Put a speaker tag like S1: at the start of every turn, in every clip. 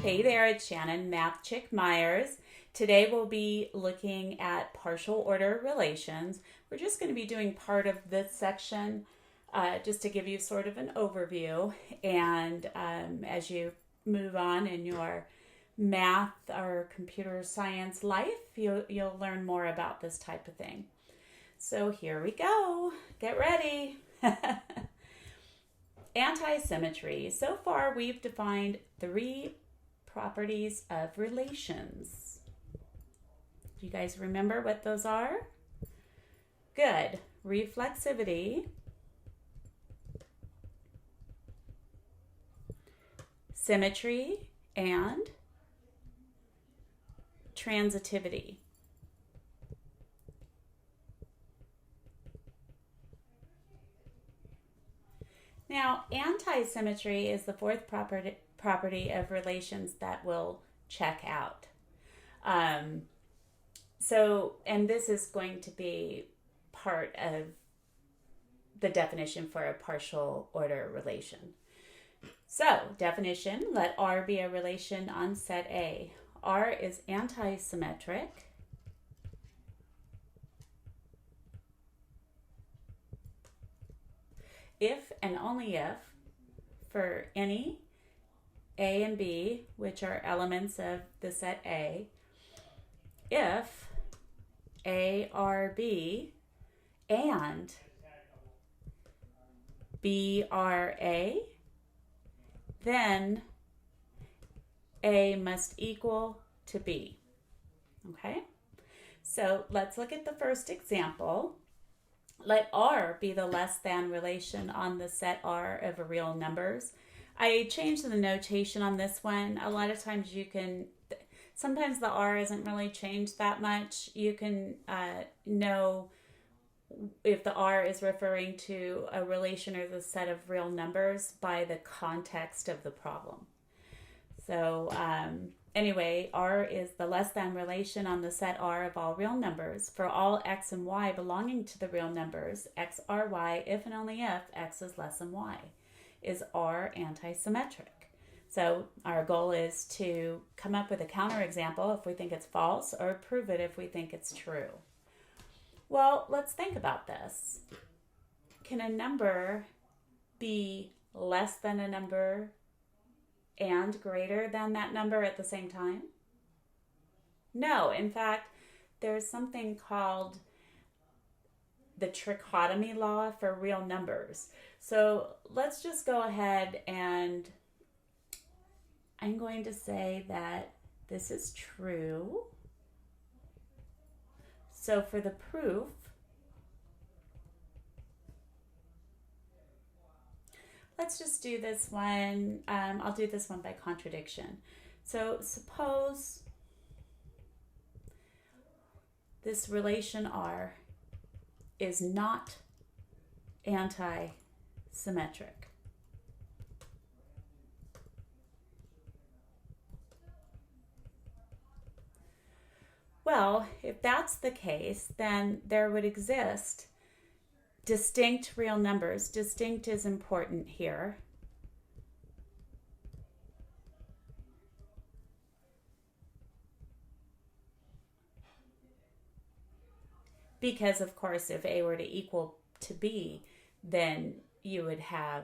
S1: Hey there, it's Shannon Myers. Today we'll be looking at partial order relations. We're just going to be doing part of this section just to give you sort of an overview. And as you move on in your math or computer science life, you'll learn more about this type of thing. So here we go. Get ready. Antisymmetry. So far we've defined 3 properties of relations. Do you guys remember what those are? Good. Reflexivity, symmetry, and transitivity. Now, antisymmetry is the 4th property of relations that we'll check out. And this is going to be part of the definition for a partial order relation. So, definition, let R be a relation on set A. R is antisymmetric. If and only if, for any A and B, which are elements of the set A, if A are B and B are A, then A must equal to B. Okay? So let's look at the first example. Let R be the less than relation on the set R of real numbers. I changed the notation on this one. A lot of times sometimes the R isn't really changed that much. You can know if the R is referring to a relation or the set of real numbers by the context of the problem. So anyway, R is the less than relation on the set R of all real numbers for all x and y belonging to the real numbers, x are y if and only if x is less than y. Is R antisymmetric? So our goal is to come up with a counterexample if we think it's false or prove it if we think it's true. Well, let's think about this. Can a number be less than a number and greater than that number at the same time? No. In fact, there's something called the Trichotomy law for real numbers. So let's just go ahead and I'm going to say that this is true. So for the proof, let's just do this one. I'll do this one by contradiction. So suppose this relation R is not antisymmetric. Well, if that's the case, then there would exist distinct real numbers. Distinct is important here. Because, of course, if A were to equal to B, then you would have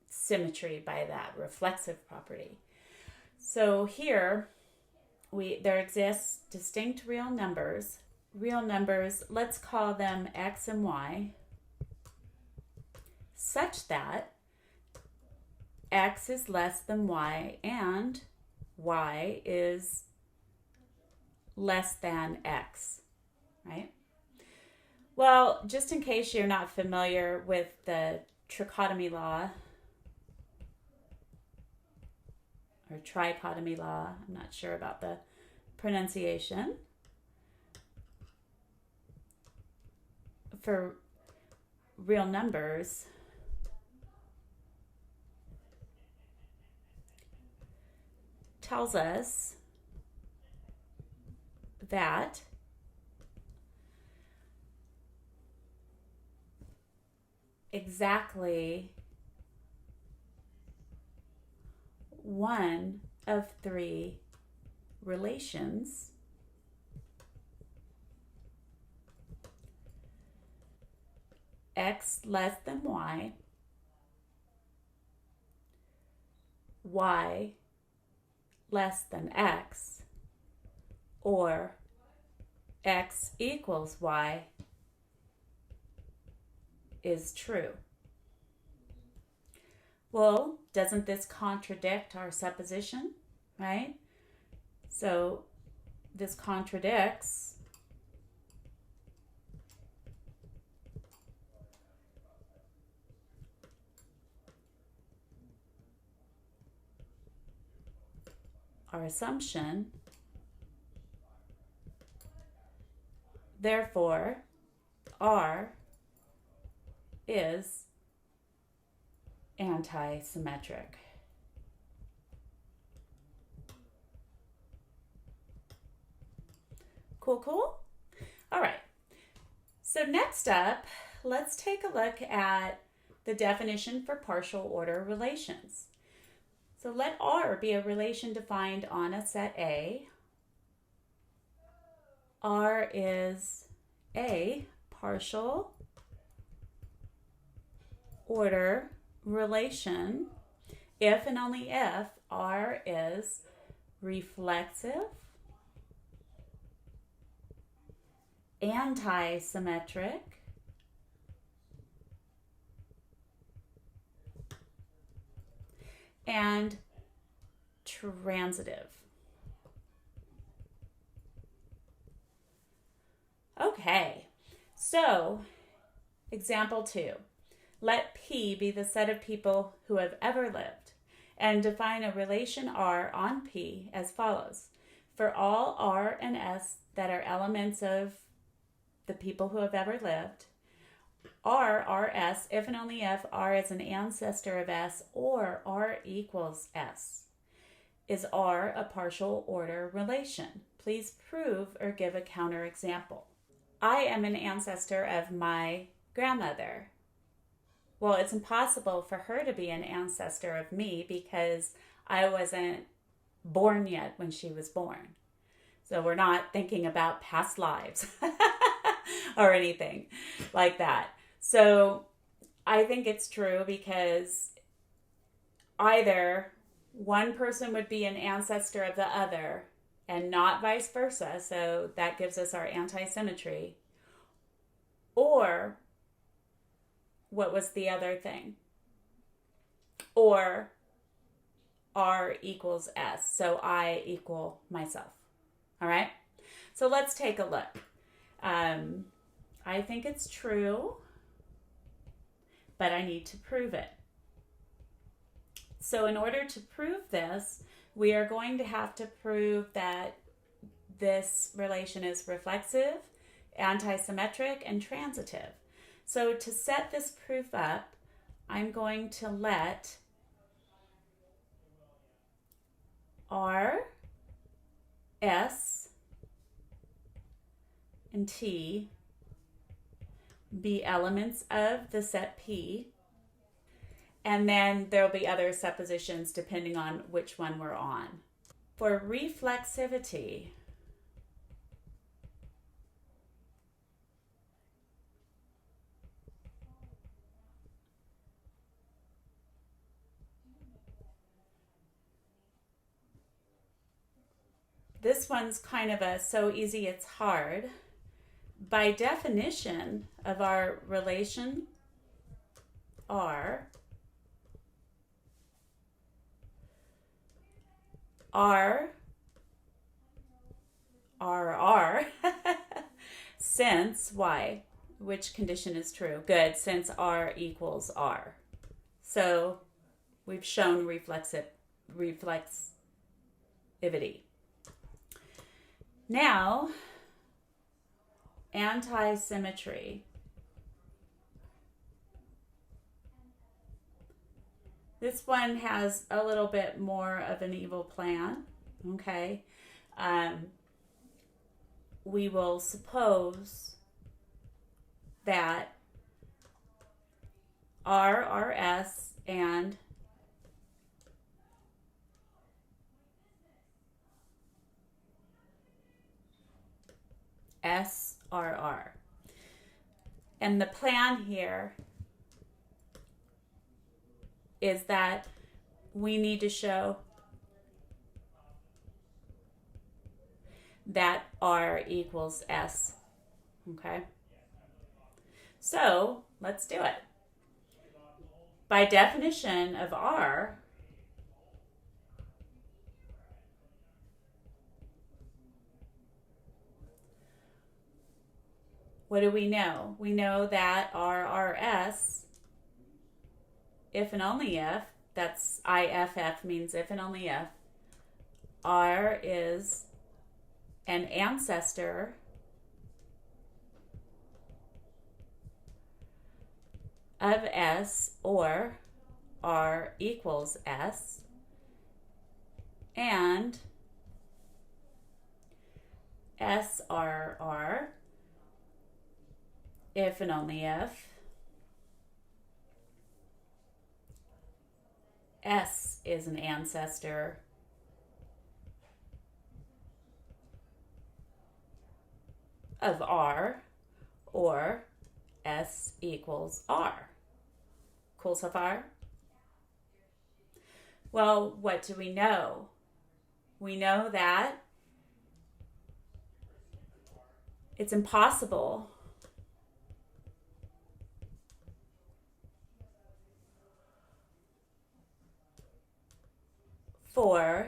S1: symmetry by that reflexive property. So here, there exists distinct real numbers. Real numbers, let's call them x and y, such that x is less than y and y is less than x, right? Well, just in case you're not familiar with the trichotomy law or trichotomy law, I'm not sure about the pronunciation. For real numbers, tells us that exactly 1 of three relations x less than y, y less than x, or x equals y is true. Well, doesn't this contradict our supposition, right? So this contradicts our assumption. Therefore, R is antisymmetric. Cool, cool? All right. So next up, let's take a look at the definition for partial order relations. So let R be a relation defined on a set A. R is a partial order relation if and only if R is reflexive, antisymmetric, and transitive. Okay, so example 2. Let P be the set of people who have ever lived, and define a relation R on P as follows. For all R and S that are elements of the people who have ever lived, RS, if and only if R is an ancestor of S or R equals S. Is R a partial order relation? Please prove or give a counterexample. I am an ancestor of my grandmother. Well, it's impossible for her to be an ancestor of me because I wasn't born yet when she was born. So we're not thinking about past lives or anything like that. So I think it's true because either one person would be an ancestor of the other and not vice versa. So that gives us our antisymmetry. Or what was the other thing? Or R equals S. So I equal myself. All right. So let's take a look. I think it's true, but I need to prove it. So in order to prove this, we are going to have to prove that this relation is reflexive, antisymmetric, and transitive. So to set this proof up, I'm going to let R, S, and T be elements of the set P, and then there'll be other suppositions depending on which one we're on. For reflexivity, this one's kind of a so easy it's hard. By definition of our relation R, since Y, which condition is true? Good, since R equals R. So we've shown reflexivity. Now, antisymmetry. This one has a little bit more of an evil plan, okay? We will suppose that RS and SRR. And the plan here is that we need to show that R equals S. Okay? So, let's do it. By definition of R, what do we know? We know that RRS, if and only if, that's IFF means if and only if, R is an ancestor of S, or R equals S, and SRR, if and only if S is an ancestor of R, or S equals R. Cool so far? Well, what do we know? We know that it's impossible for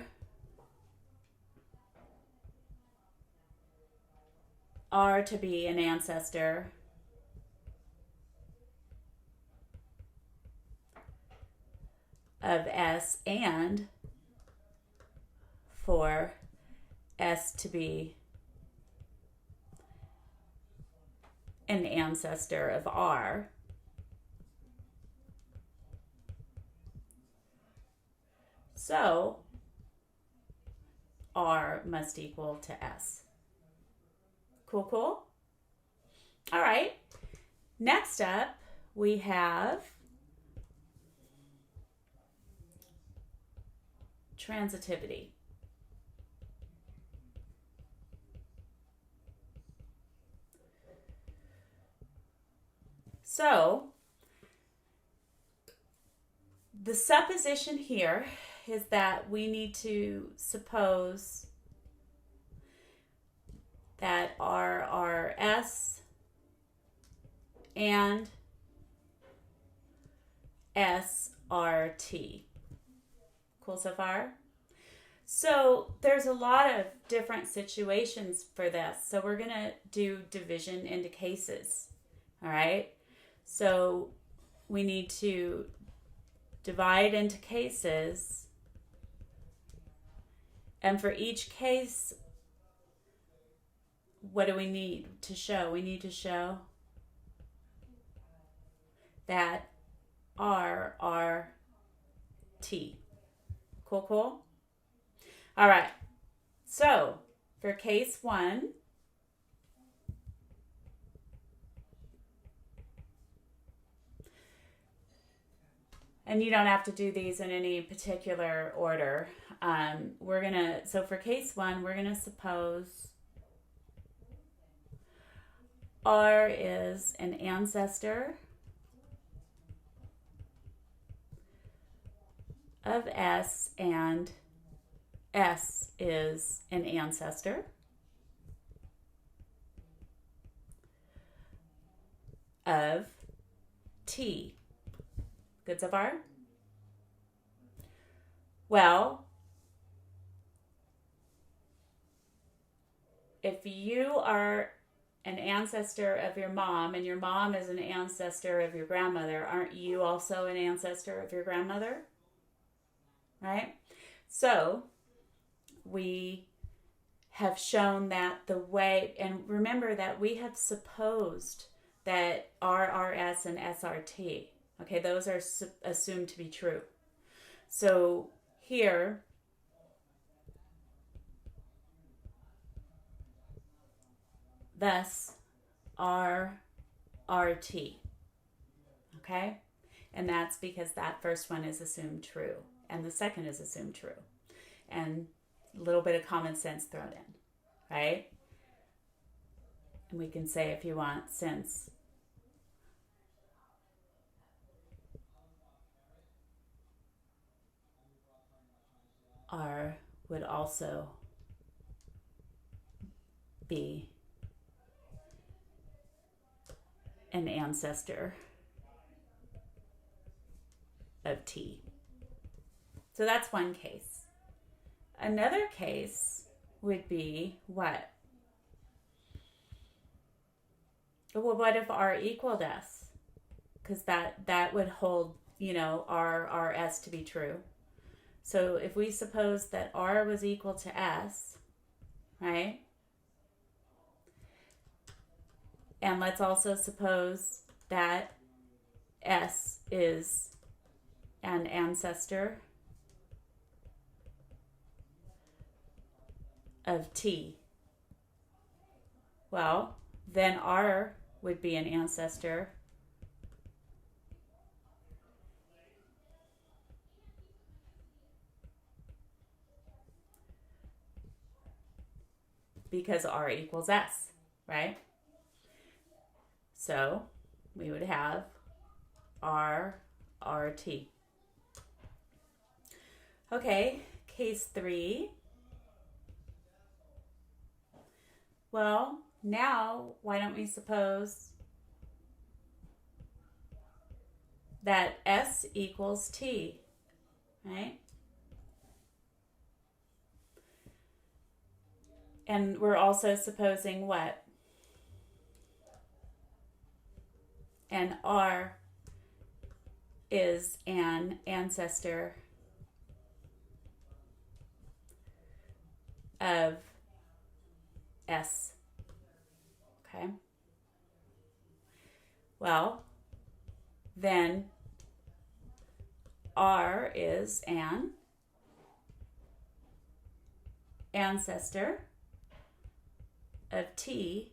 S1: R to be an ancestor of S, and for S to be an ancestor of R. So R must equal to S. Cool, cool? All right. Next up, we have transitivity. So, the supposition here is that we need to suppose that RRS and SRT. Cool so far? So there's a lot of different situations for this. So we're going to do division into cases. All right? So we need to divide into cases. And for each case, what do we need to show? We need to show that RRT. Cool, cool? All right. So, for case 1, and you don't have to do these in any particular order. So for case 1, we're gonna suppose R is an ancestor of S, and S is an ancestor of T. Good so far? Well, if you are an ancestor of your mom and your mom is an ancestor of your grandmother, aren't you also an ancestor of your grandmother? Right? So, we have shown that the way, and remember that we have supposed that RRS and SRT, okay, those are assumed to be true. So here, thus RRT, okay? And that's because that first one is assumed true, and the second is assumed true. And a little bit of common sense thrown in, right? And we can say, if you want, since R would also be an ancestor of T. So that's one case. Another case would be what? Well, what if R equaled S? Because that would hold, R S to be true. So if we suppose that R was equal to S, right? And let's also suppose that S is an ancestor of T. Well, then R would be an ancestor because R equals S, right? So we would have RT. Okay, case 3. Well, now why don't we suppose that S equals T, right? And we're also supposing what? And R is an ancestor of S. Okay. Well, then R is an ancestor of T,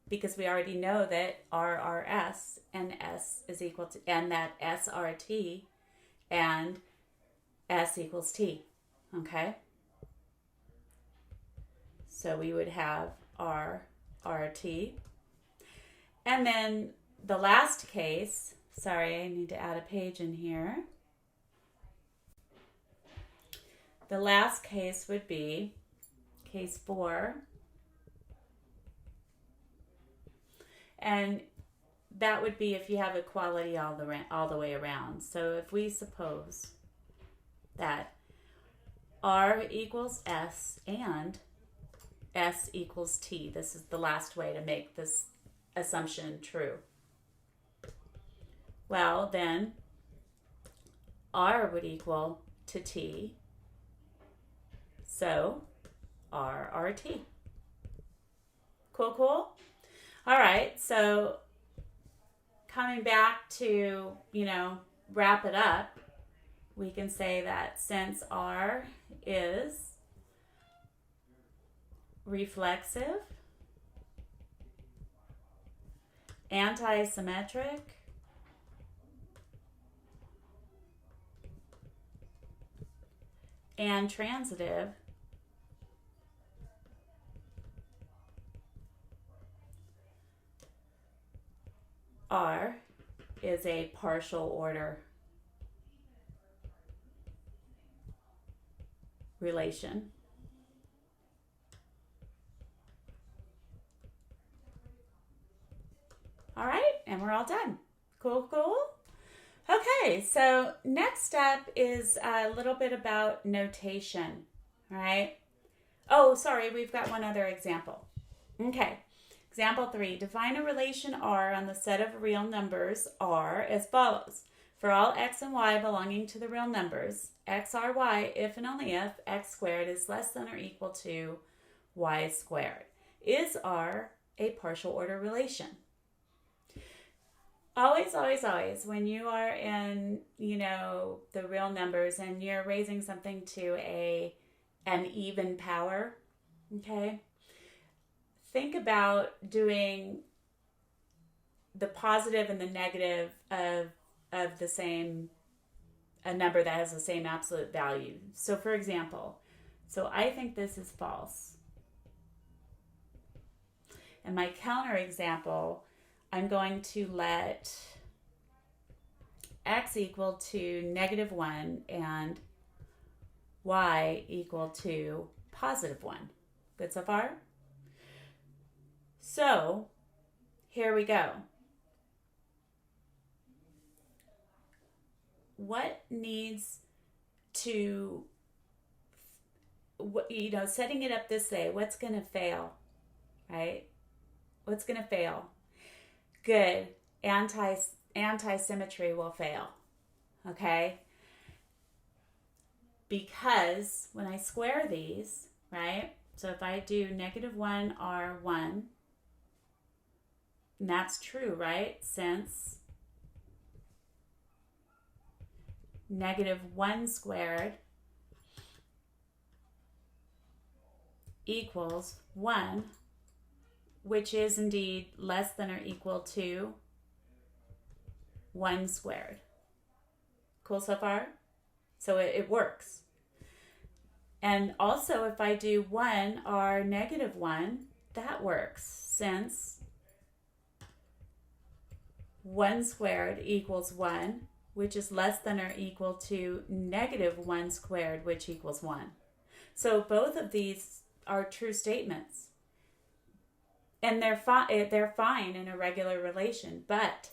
S1: because we already know that RRS and S is equal to, and that SRT and S equals T. Okay? So we would have RRT. And then the last case, sorry, I need to add a page in here. The last case would be case 4. And that would be if you have equality all the way around. So if we suppose that R equals S and S equals T, this is the last way to make this assumption true. Well, then R would equal to T, so RRT. Cool, cool? All right, so coming back to, wrap it up, we can say that since R is reflexive, antisymmetric, and transitive, R is a partial order relation. All right, and we're all done. Cool, cool? Okay, so next up is a little bit about notation, right? Oh, sorry, we've got one other example. Okay. Example 3, define a relation R on the set of real numbers R as follows. For all x and y belonging to the real numbers, x, r, y, if and only if x squared is less than or equal to y squared. Is R a partial order relation? Always, always, always, when you are in, the real numbers and you're raising something to an even power, okay? Think about doing the positive and the negative of the same, a number that has the same absolute value. So for example, I think this is false. In my counterexample, I'm going to let x equal to -1 and y equal to +1. Good so far? So here we go. What needs to, setting it up this way, what's going to fail, right? What's going to fail? Good. Antisymmetry will fail, okay? Because when I square these, right? So if I do -1 R1, and that's true, right? Since -1 squared equals 1, which is indeed less than or equal to 1 squared. Cool so far? So it works. And also if I do 1 or -1, that works, since 1 squared equals 1, which is less than or equal to -1 squared, which equals 1. So both of these are true statements. And they're fine in a regular relation, but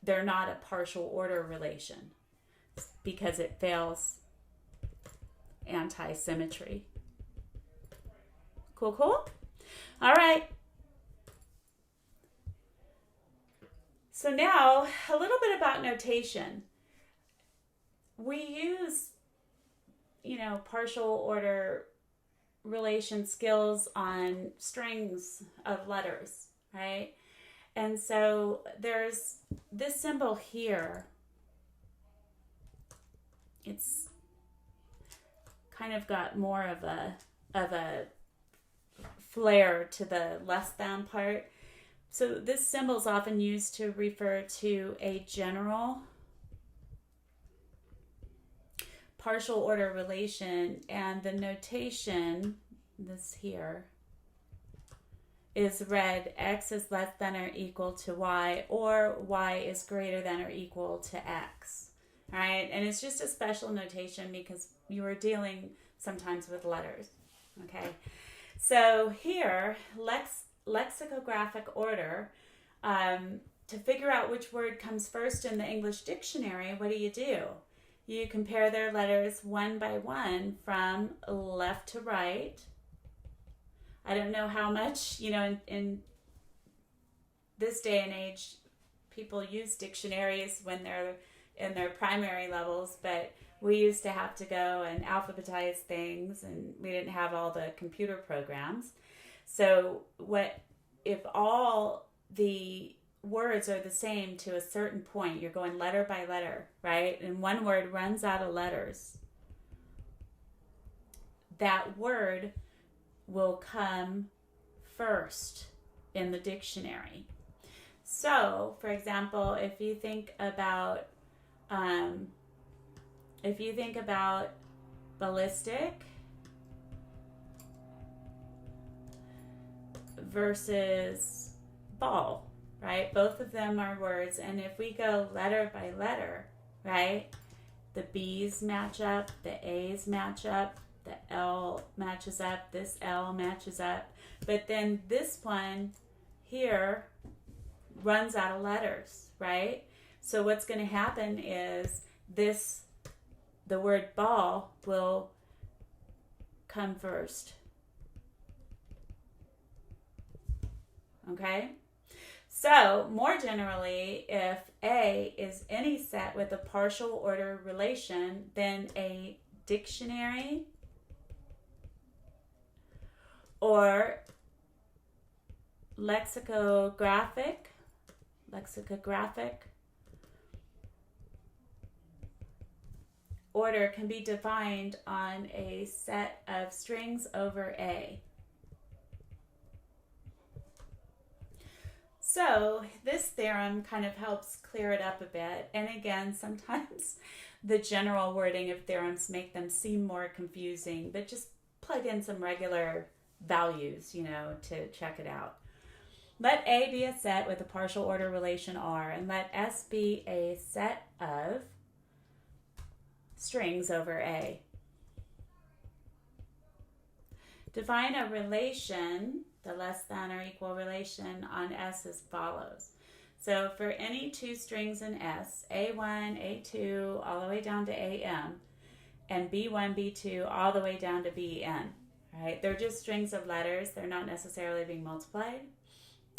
S1: they're not a partial order relation because it fails antisymmetry. Cool, cool? All right. So now, a little bit about notation. We use, partial order relation skills on strings of letters, right? And so there's this symbol here. It's kind of got more of a flair to the less than part. So this symbol is often used to refer to a general partial order relation, and the notation, this here, is read x is less than or equal to y, or y is greater than or equal to x. All right, and it's just a special notation because you are dealing sometimes with letters. Okay, so here, lexicographic order, to figure out which word comes first in the English dictionary, what do? You compare their letters one by one from left to right. I don't know how much, in this day and age, people use dictionaries when they're in their primary levels, but we used to have to go and alphabetize things, and we didn't have all the computer programs. So if all the words are the same to a certain point, you're going letter by letter, right? And one word runs out of letters, that word will come first in the dictionary. So, for example, if you think about ballistic versus ball, right? Both of them are words, and if we go letter by letter, right, the B's match up, the A's match up, the L matches up, this L matches up, but then this one here runs out of letters, right? So what's going to happen is the word ball will come first. Okay? So, more generally, if A is any set with a partial order relation, then a dictionary or lexicographic order can be defined on a set of strings over A. So this theorem kind of helps clear it up a bit. And again, sometimes the general wording of theorems make them seem more confusing, but just plug in some regular values, to check it out. Let A be a set with a partial order relation R, and let S be a set of strings over A. Define a relation, the less than or equal relation on S as follows. So for any two strings in S, A1, A2, all the way down to AM, and B1, B2, all the way down to BN, right? They're just strings of letters. They're not necessarily being multiplied.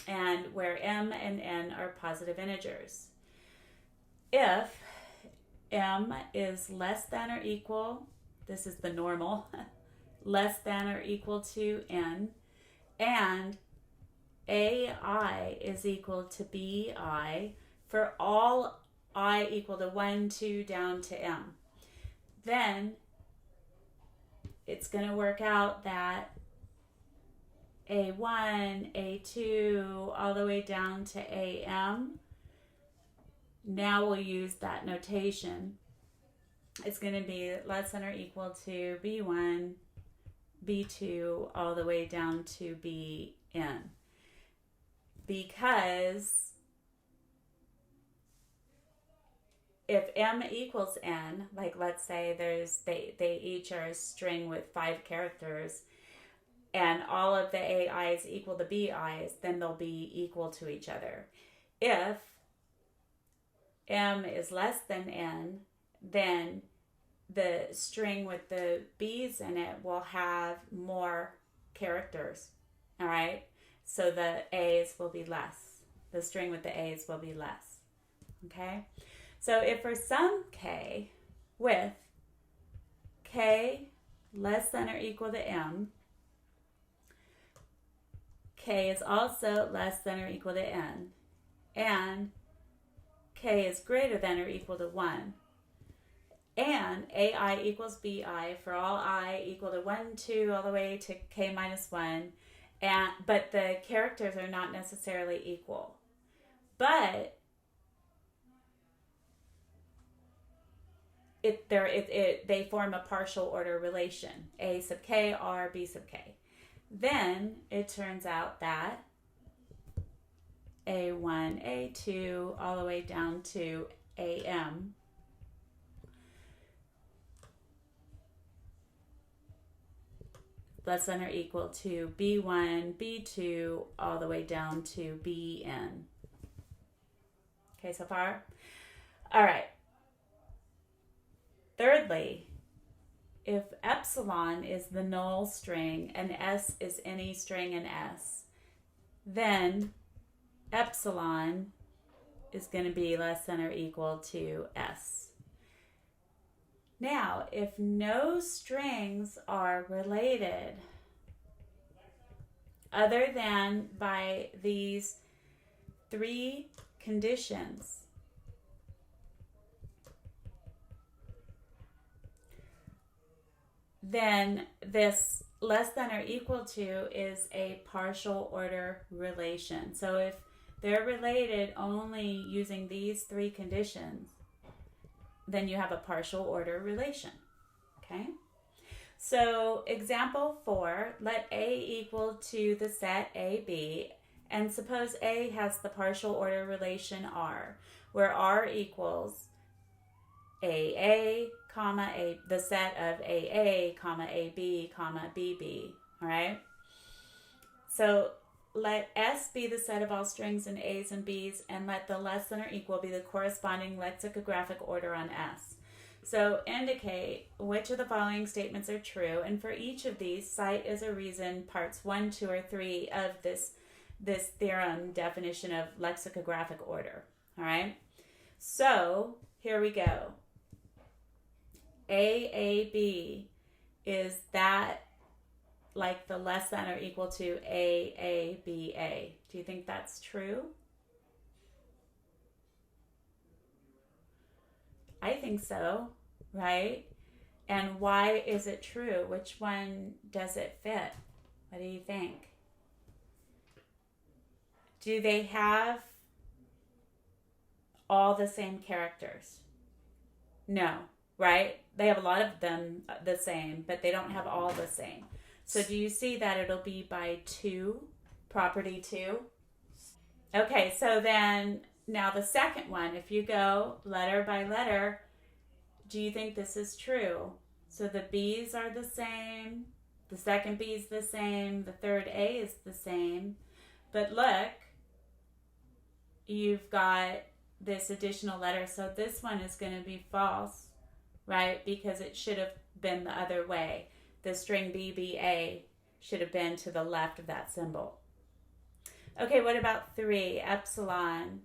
S1: And where M and N are positive integers. If M is less than or equal, this is the normal, less than or equal to N, and AI is equal to BI for all I equal to 1, 2, down to M, then it's going to work out that A1, A2, all the way down to AM. Now we'll use that notation. It's going to be less than or equal to B1, B2, all the way down to BN. Because if M equals N, like let's say they each are a string with 5 characters, and all of the AIs equal the BIs, then they'll be equal to each other. If M is less than N, then the string with the B's in it will have more characters, all right? So the A's will be less. The string with the A's will be less, okay? So if for some K with K less than or equal to M, K is also less than or equal to N, and K is greater than or equal to 1, and AI equals BI for all I equal to 1, 2, all the way to K minus 1, but the characters are not necessarily equal. But they form a partial order relation, A sub K, R, B sub K. Then it turns out that A1, A2, all the way down to AM less than or equal to B1, B2, all the way down to BN. Okay, so far? All right. Thirdly, if epsilon is the null string and S is any string in S, then epsilon is going to be less than or equal to S. Now, if no strings are related other than by these 3 conditions, then this less than or equal to is a partial order relation. So if they're related only using these 3 conditions, then you have a partial order relation, okay? So example 4, let A equal to the set AB, and suppose A has the partial order relation R, where R equals AA, comma, the set of AA, comma, AB, comma, BB, all right? So let S be the set of all strings in A's and B's, and let the less than or equal be the corresponding lexicographic order on S. So indicate which of the following statements are true, and for each of these, cite as a reason parts 1, 2, or 3 of this theorem definition of lexicographic order, all right? So here we go. AAB is that like the less than or equal to AABA. Do you think that's true? I think so, right? And why is it true? Which one does it fit? What do you think? Do they have all the same characters? No, right? They have a lot of them the same, but they don't have all the same. So do you see that it'll be by 2, property 2? Okay, so then now the second one, if you go letter by letter, do you think this is true? So the B's are the same, the second B is the same, the third A is the same, but look, you've got this additional letter, so this one is going to be false, right? Because it should have been the other way. The string BBA should have been to the left of that symbol. Okay, what about 3? Epsilon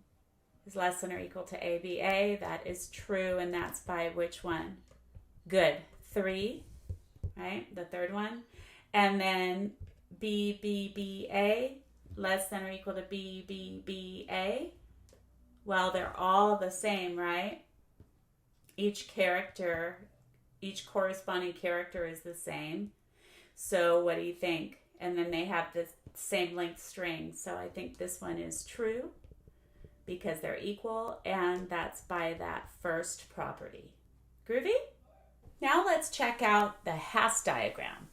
S1: is less than or equal to ABA. That is true, and that's by which one? Good. 3, right? The third one. And then BBBA, less than or equal to BBBA. Well, they're all the same, right? Each corresponding character is the same. So what do you think? And then they have the same length string. So I think this one is true because they're equal, and that's by that first property. Groovy? Now let's check out the Hasse diagram.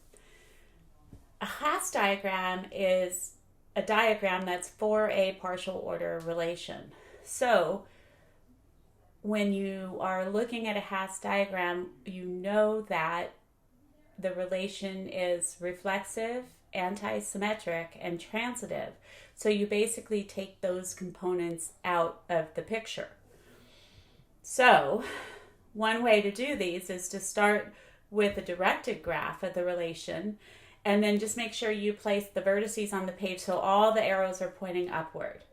S1: A Hasse diagram is a diagram that's for a partial order relation. So when you are looking at a Hasse diagram, you know that the relation is reflexive, antisymmetric, and transitive. So you basically take those components out of the picture. So one way to do these is to start with a directed graph of the relation, and then just make sure you place the vertices on the page so all the arrows are pointing upward.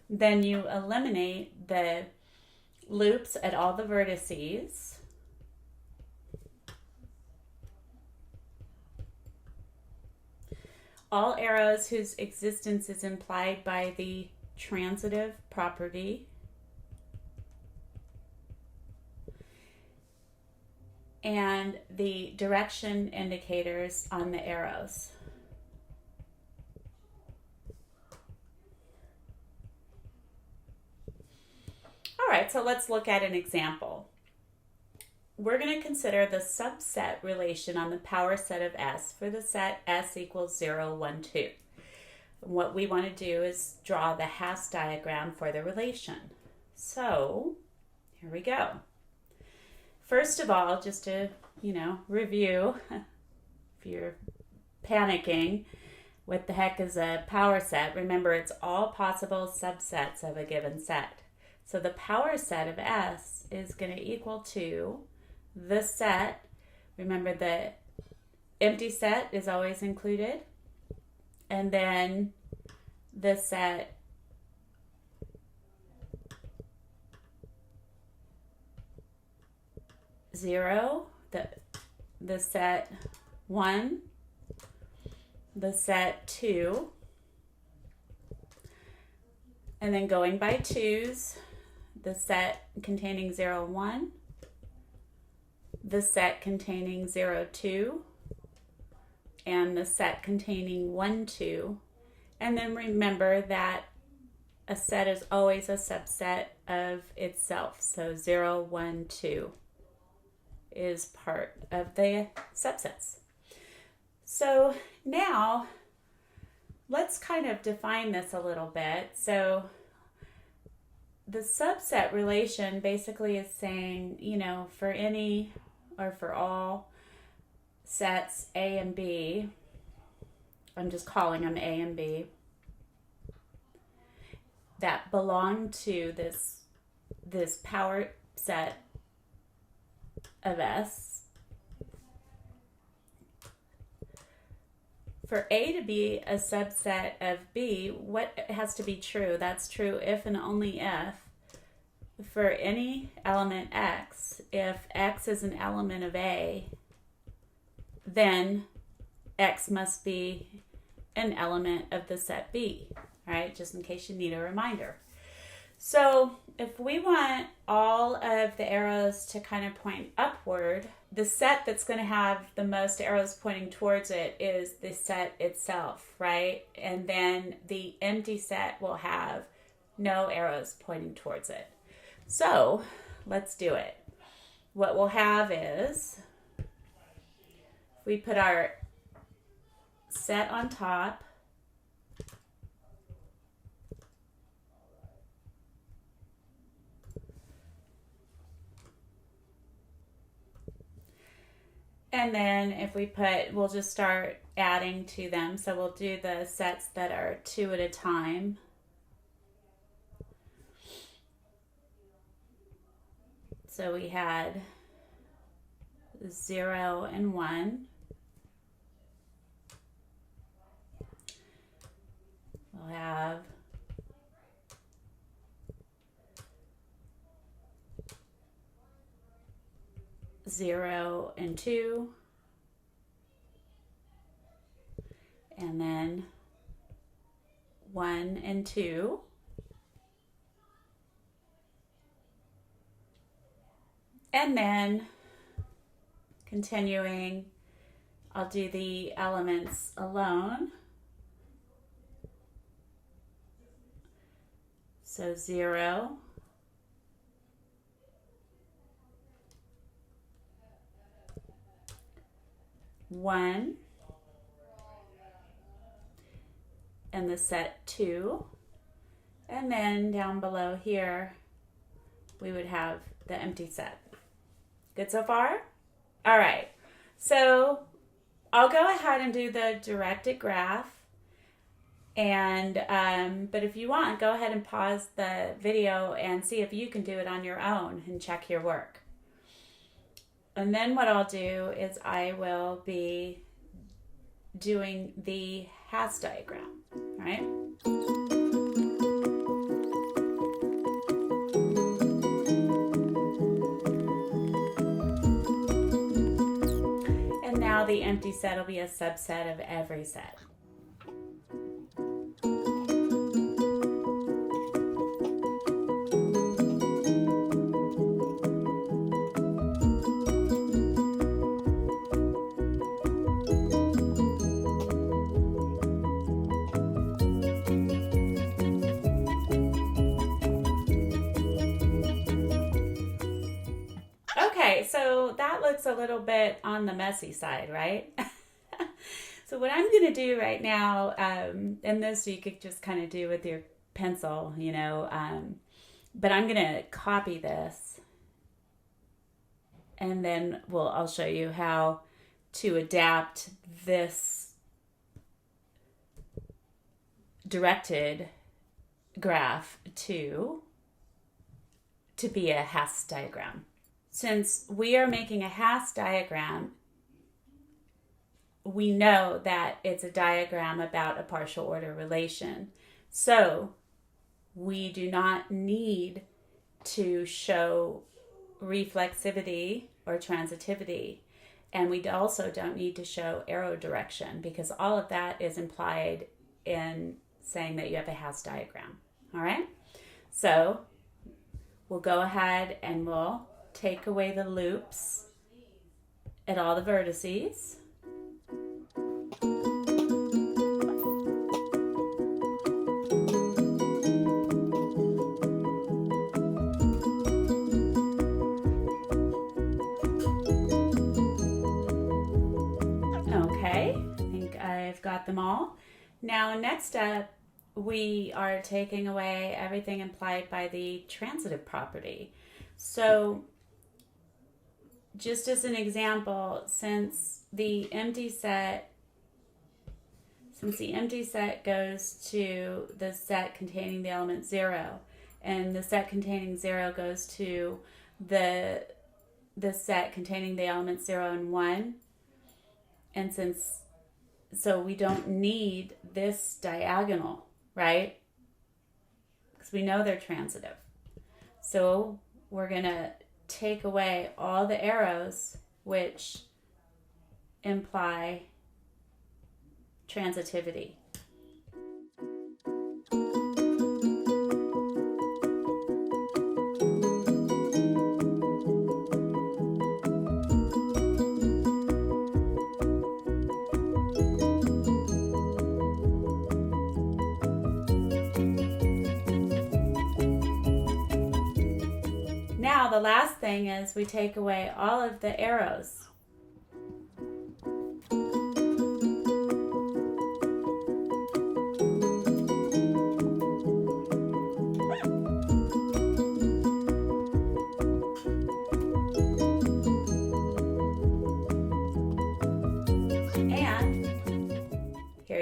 S1: Then you eliminate the loops at all the vertices. All arrows whose existence is implied by the transitive property. And the direction indicators on the arrows. All right, so let's look at an example. We're going to consider the subset relation on the power set of S for the set S equals 0, 1, 2. What we want to do is draw the Hasse diagram for the relation. So here we go. First of all, just to, review, if you're panicking, what the heck is a power set? Remember, it's all possible subsets of a given set. So the power set of S is going to equal to the set. Remember, the empty set is always included. And then the set zero, the set 1, the set 2, and then going by twos, the set containing 0, 1, the set containing 0, 2, and the set containing 1, 2. And then remember that a set is always a subset of itself. So 0, 1, 2 is part of the subsets. So now let's kind of define this a little bit. So the subset relation basically is saying, for any or for all sets A and B, I'm just calling them A and B, that belong to this power set of S. For A to be a subset of B, what has to be true? That's true if and only if, for any element X, if X is an element of A, then X must be an element of the set B, right? Just in case you need a reminder. So if we want all of the arrows to kind of point upward, the set that's going to have the most arrows pointing towards it is the set itself, right? And then the empty set will have no arrows pointing towards it. So let's do it. What we'll have is, if we put our set on top, And then if we we'll just start adding to them. So we'll do the sets that are 2 at a time. So we had 0 and 1. We'll have 0 and 2. And then 1 and 2. And then continuing, I'll do the elements alone. So 0, 1, and the set 2. And then down below here, we would have the empty set. Good so far? All right, so I'll go ahead and do the directed graph. And but if you want, go ahead and pause the video and see if you can do it on your own and check your work. And then what I'll do is I will be doing the Hasse diagram, all right? And now the empty set will be a subset of every set. Okay, so that looks a little bit on the messy side, right? So what I'm going to do right now, and this you could just kind of do with your pencil, you know, but I'm going to copy this, and then I'll show you how to adapt this directed graph to be a Hasse diagram. Since we are making a Hasse diagram, we know that it's a diagram about a partial order relation. So we do not need to show reflexivity or transitivity. And we also don't need to show arrow direction, because all of that is implied in saying that you have a Hasse diagram. All right? So we'll go ahead and we'll take away the loops at all the vertices. Okay, I think I've got them all. Now next up, we are taking away everything implied by the transitive property. So just as an example, since the empty set goes to the set containing the element 0, and the set containing 0 goes to the set containing the elements 0 and 1, and so we don't need this diagonal, right? Because we know they're transitive. So we're going to take away all the arrows which imply transitivity. Now the last thing is we take away all of the arrows.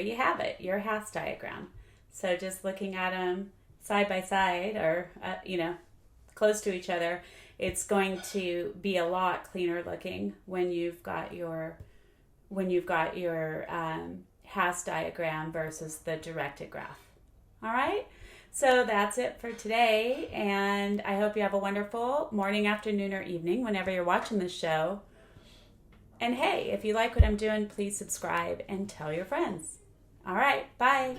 S1: you have it, your Hasse diagram. So just looking at them side by side, or close to each other, it's going to be a lot cleaner looking when you've got your Hasse diagram versus the directed graph. All right, so that's it for today, and I hope you have a wonderful morning, afternoon, or evening whenever you're watching this show. And hey, if you like what I'm doing, please subscribe and tell your friends. All right, bye.